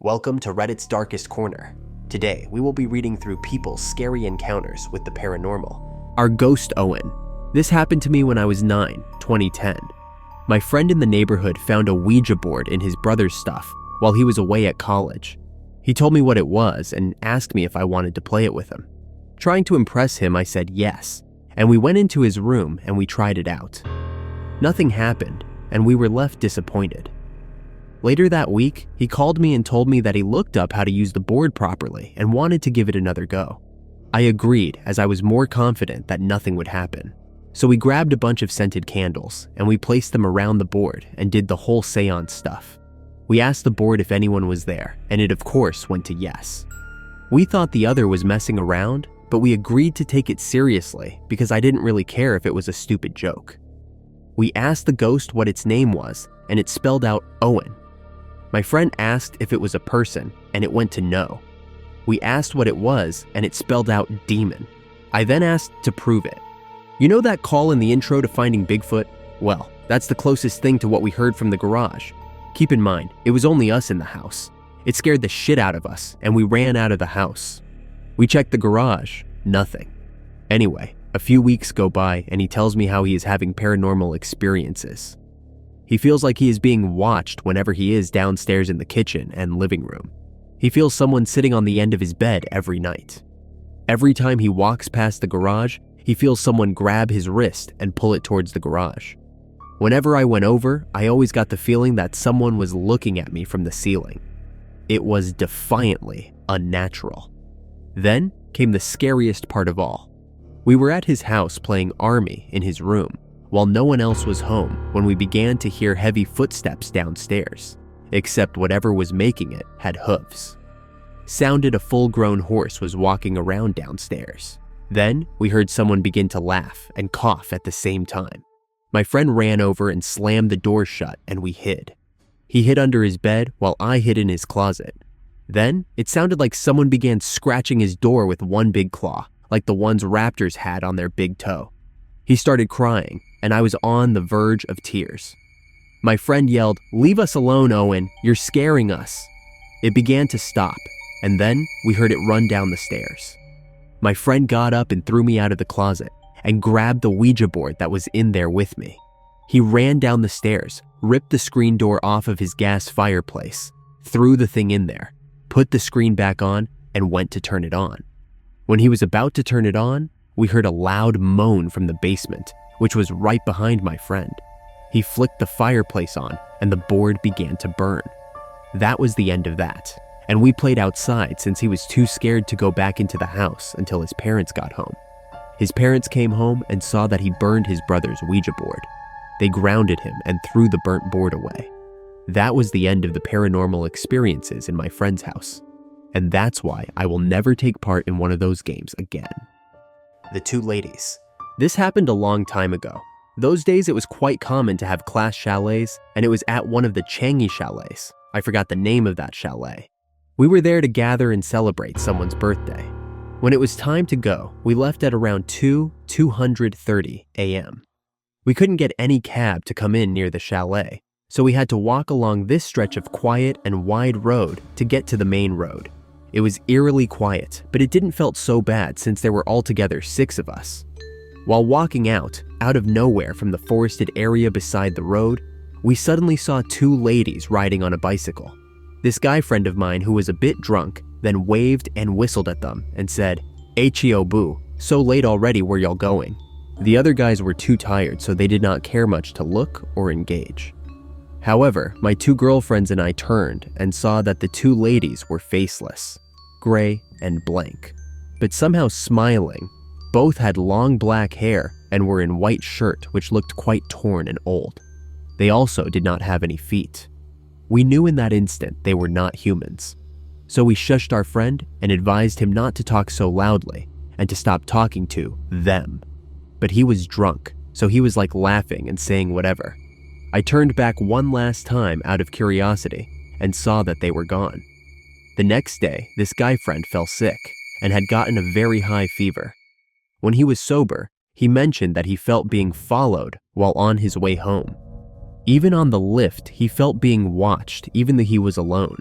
Welcome to Reddit's Darkest Corner. Today, we will be reading through people's scary encounters with the paranormal. Our ghost Owen. This happened to me when I was 9, 2010. My friend in the neighborhood found a Ouija board in his brother's stuff while he was away at college. He told me what it was and asked me if I wanted to play it with him. Trying to impress him, I said yes, and we went into his room and we tried it out. Nothing happened, and we were left disappointed. Later that week, he called me and told me that he looked up how to use the board properly and wanted to give it another go. I agreed, as I was more confident that nothing would happen. So we grabbed a bunch of scented candles and we placed them around the board and did the whole seance stuff. We asked the board if anyone was there, and it of course went to yes. We thought the other was messing around, but we agreed to take it seriously because I didn't really care if it was a stupid joke. We asked the ghost what its name was, and it spelled out Owen. My friend asked if it was a person, and it went to no. We asked what it was, and it spelled out demon. I then asked to prove it. You know that call in the intro to Finding Bigfoot? Well, that's the closest thing to what we heard from the garage. Keep in mind, it was only us in the house. It scared the shit out of us, and we ran out of the house. We checked the garage, nothing. Anyway, a few weeks go by, and he tells me how he is having paranormal experiences. He feels like he is being watched whenever he is downstairs in the kitchen and living room. He feels someone sitting on the end of his bed every night. Every time he walks past the garage, he feels someone grab his wrist and pull it towards the garage. Whenever I went over, I always got the feeling that someone was looking at me from the ceiling. It was defiantly unnatural. Then came the scariest part of all. We were at his house playing Army in his room, while no one else was home, when we began to hear heavy footsteps downstairs, except whatever was making it had hooves. Sounded a full-grown horse was walking around downstairs. Then we heard someone begin to laugh and cough at the same time. My friend ran over and slammed the door shut, and we hid. He hid under his bed while I hid in his closet. Then it sounded like someone began scratching his door with one big claw, like the ones raptors had on their big toe. He started crying, and I was on the verge of tears. My friend yelled, "Leave us alone, Owen, you're scaring us." It began to stop, and then we heard it run down the stairs. My friend got up and threw me out of the closet and grabbed the Ouija board that was in there with me. He ran down the stairs, ripped the screen door off of his gas fireplace, threw the thing in there, put the screen back on, and went to turn it on. When he was about to turn it on, we heard a loud moan from the basement, which was right behind my friend. He flicked the fireplace on, and the board began to burn. That was the end of that, and we played outside since he was too scared to go back into the house until his parents got home. His parents came home and saw that he burned his brother's Ouija board. They grounded him and threw the burnt board away. That was the end of the paranormal experiences in my friend's house, and that's why I will never take part in one of those games again. The two ladies. This happened a long time ago. Those days it was quite common to have class chalets, and it was at one of the Changi chalets. I forgot the name of that chalet. We were there to gather and celebrate someone's birthday. When it was time to go, we left at around 2:30 a.m. We couldn't get any cab to come in near the chalet, so we had to walk along this stretch of quiet and wide road to get to the main road. It was eerily quiet, but it didn't felt so bad since there were altogether 6 of us. While walking out of nowhere from the forested area beside the road, we suddenly saw 2 ladies riding on a bicycle. This guy friend of mine who was a bit drunk then waved and whistled at them and said, "H-E-O boo, so late already, where y'all going?" The other guys were too tired, so they did not care much to look or engage. However, my 2 girlfriends and I turned and saw that the 2 ladies were faceless, gray and blank, but somehow smiling. Both had long black hair and were in white shirt which looked quite torn and old. They also did not have any feet. We knew in that instant they were not humans. So we shushed our friend and advised him not to talk so loudly and to stop talking to them. But he was drunk, so he was like laughing and saying whatever. I turned back one last time out of curiosity and saw that they were gone. The next day, this guy friend fell sick and had gotten a very high fever. When he was sober, he mentioned that he felt being followed while on his way home. Even on the lift, he felt being watched even though he was alone.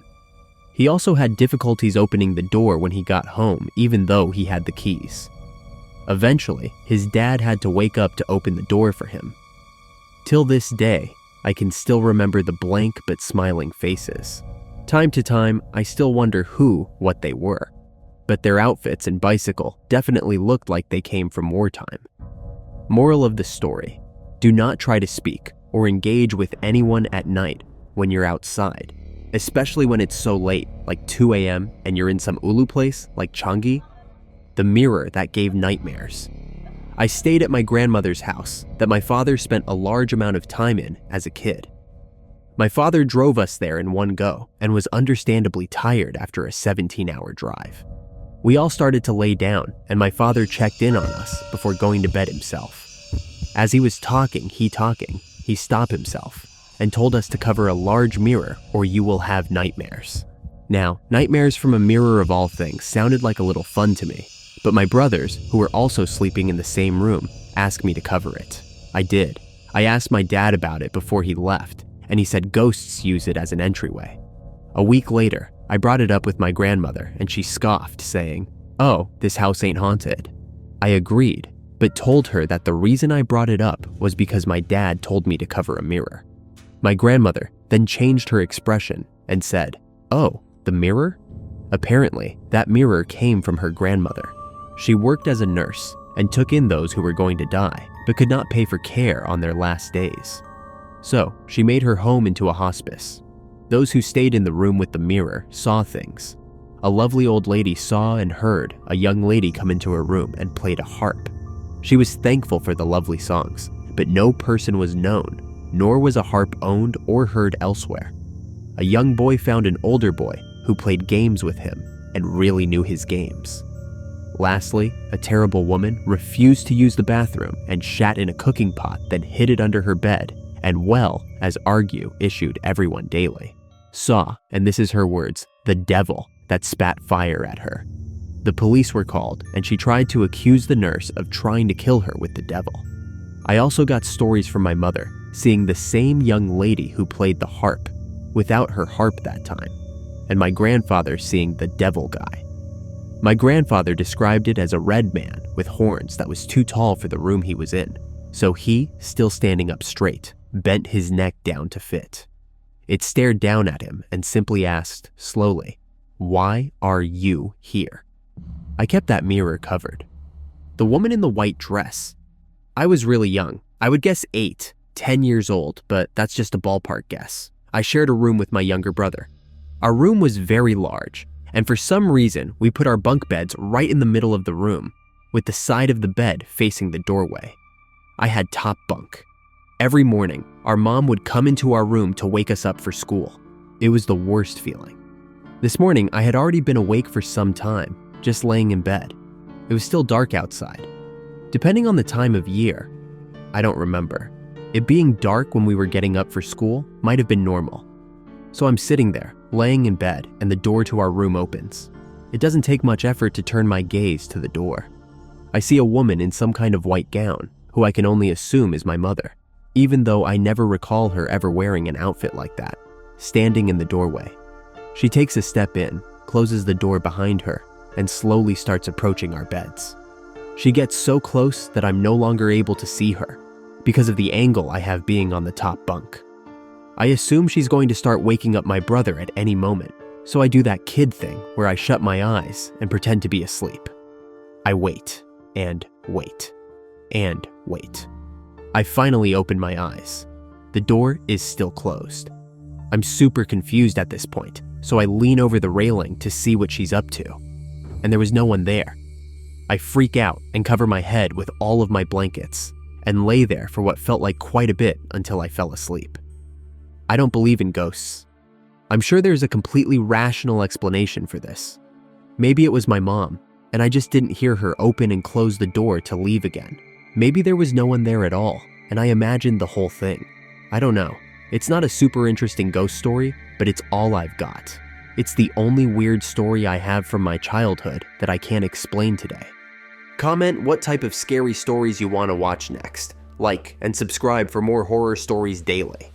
He also had difficulties opening the door when he got home, even though he had the keys. Eventually, his dad had to wake up to open the door for him. Till this day, I can still remember the blank but smiling faces. Time to time, I still wonder what they were, but their outfits and bicycle definitely looked like they came from wartime. Moral of the story: do not try to speak or engage with anyone at night when you're outside, especially when it's so late, like 2 a.m., and you're in some ulu place like Changi. The mirror that gave nightmares. I stayed at my grandmother's house that my father spent a large amount of time in as a kid. My father drove us there in one go and was understandably tired after a 17-hour drive. We all started to lay down, and my father checked in on us before going to bed himself. As he was talking, he stopped himself and told us to cover a large mirror or you will have nightmares. Now, nightmares from a mirror of all things sounded like a little fun to me, but my brothers, who were also sleeping in the same room, asked me to cover it. I did. I asked my dad about it before he left, and he said ghosts use it as an entryway. A week later, I brought it up with my grandmother, and she scoffed, saying, "Oh, this house ain't haunted." I agreed, but told her that the reason I brought it up was because my dad told me to cover a mirror. My grandmother then changed her expression and said, "Oh, the mirror?" Apparently, that mirror came from her grandmother. She worked as a nurse and took in those who were going to die, but could not pay for care on their last days. So, she made her home into a hospice. Those who stayed in the room with the mirror saw things. A lovely old lady saw and heard a young lady come into her room and played a harp. She was thankful for the lovely songs, but no person was known, nor was a harp owned or heard elsewhere. A young boy found an older boy who played games with him and really knew his games. Lastly, a terrible woman refused to use the bathroom and shat in a cooking pot, then hid it under her bed, and as argue issued everyone daily, saw, and this is her words, the devil that spat fire at her. The police were called, and she tried to accuse the nurse of trying to kill her with the devil. I also got stories from my mother, seeing the same young lady who played the harp, without her harp that time, and my grandfather seeing the devil guy. My grandfather described it as a red man with horns that was too tall for the room he was in, so he, still standing up straight, bent his neck down to fit. It stared down at him and simply asked, slowly, "Why are you here?" I kept that mirror covered. The woman in the white dress. I was really young. I would guess 8, 10 years old, but that's just a ballpark guess. I shared a room with my younger brother. Our room was very large, and for some reason, we put our bunk beds right in the middle of the room, with the side of the bed facing the doorway. I had top bunk. Every morning, our mom would come into our room to wake us up for school. It was the worst feeling. This morning, I had already been awake for some time, just laying in bed. It was still dark outside. Depending on the time of year, I don't remember. It being dark when we were getting up for school might have been normal. So I'm sitting there, laying in bed, and the door to our room opens. It doesn't take much effort to turn my gaze to the door. I see a woman in some kind of white gown, who I can only assume is my mother, even though I never recall her ever wearing an outfit like that, standing in the doorway. She takes a step in, closes the door behind her, and slowly starts approaching our beds. She gets so close that I'm no longer able to see her, because of the angle I have being on the top bunk. I assume she's going to start waking up my brother at any moment, so I do that kid thing where I shut my eyes and pretend to be asleep. I wait, and wait, and wait. I finally open my eyes. The door is still closed. I'm super confused at this point, so I lean over the railing to see what she's up to, and there was no one there. I freak out and cover my head with all of my blankets, and lay there for what felt like quite a bit until I fell asleep. I don't believe in ghosts. I'm sure there's a completely rational explanation for this. Maybe it was my mom, and I just didn't hear her open and close the door to leave again. Maybe there was no one there at all, and I imagined the whole thing. I don't know. It's not a super interesting ghost story, but it's all I've got. It's the only weird story I have from my childhood that I can't explain today. Comment what type of scary stories you want to watch next. Like and subscribe for more horror stories daily.